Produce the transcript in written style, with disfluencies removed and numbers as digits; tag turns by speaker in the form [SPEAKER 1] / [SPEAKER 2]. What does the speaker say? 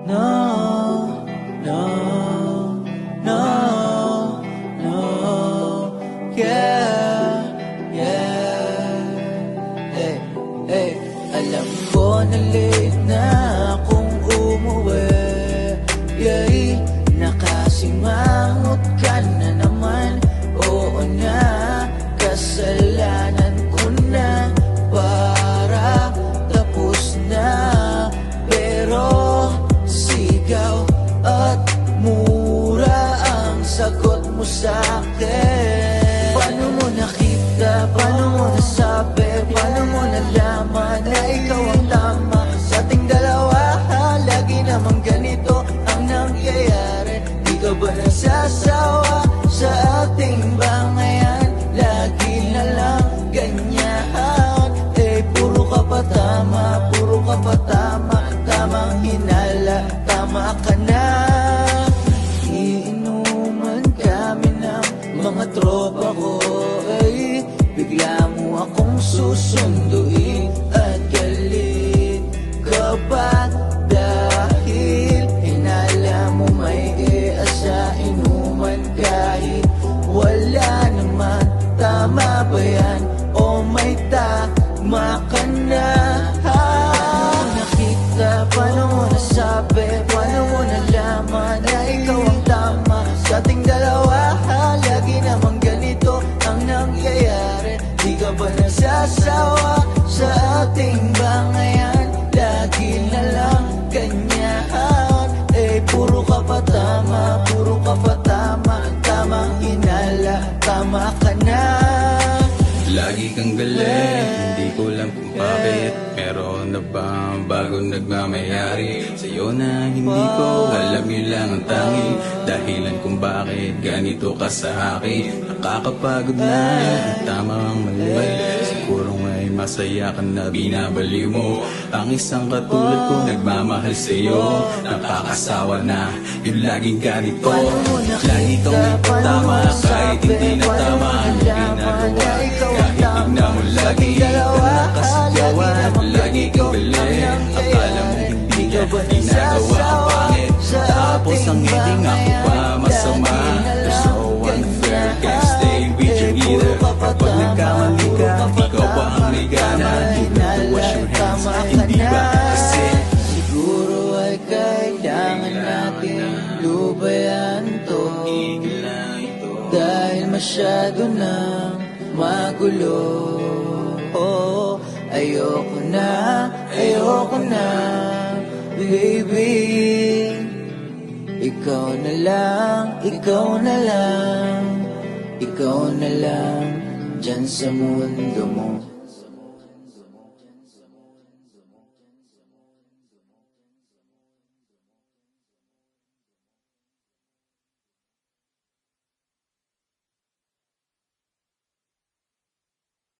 [SPEAKER 1] No, no, no, no, yeah, yeah. Hey, hey, alam ko na late na akong umuwi. Yeah, nakasimangot ka na naman. Oo na, kasalanan ko na. Para tapos na, pero sigaw at mura ang sagot mo sa'kin. Paano mo nakita, paano mo nasabi, paano mo nalaman na ikaw ang tama? Sa ating dalawa, lagi namang ganito ang nangyayari. Di ka ba nasasawa sa ating bangayan? Lagi na lang ganyan. Puro ka pa tama, puro ka pa tama. Tamang hinala, tama ka na. Iinuman kami ng mga tropa ko, bigla mo akong susunduin. At galit ka ba dahil hinala mo may sa inuman? Kahit wala naman, tama ba yan? O may tama ka na? Nakita, paano mo nasabi, paano mo nalaman na ikaw ang tama? Sa ating dalawa, lagi namang ganito ang nangyayari. Di ka ba nasasawa sa ating bangayan? Lagi na lang ganyan. Puro ka pa tama, puro ka pa tama. Tamang hinala, tama ka na.
[SPEAKER 2] Lagi kang galit, hindi ko lang kung bakit. Meron na ba bago nagmamayari sa'yo na hindi ko alam? Yun lang ang tanging dahilan kung bakit ganito ka sa akin. Nakakapagod na ang tamang mali. Siguro may masaya ka na binabaliw mo. Ang isang katulad ko nagmamahal sa'yo. Nakakasawa na yung laging ganito. Lagi kang nagtama kahit hindi na tama ang ginagawa. Kahit tignan mo lagi ka nakasigawan. Lagi kang galit, akala mo hindi niya ginagawa ang pangit. Tapos ang hindi nga ko pa masama. You're so unfair, can't stay with you either. Kapag nagkamali ka, ikaw pa ang may gana. You know to wash your hands, hindi ba kasi
[SPEAKER 1] siguro ay kailangan natin lubayan to. Dahil masyado nang magulo. Oh, ayoko na, baby. Ikaw na lang, ikaw na lang, ikaw na lang dyan sa mundo mo.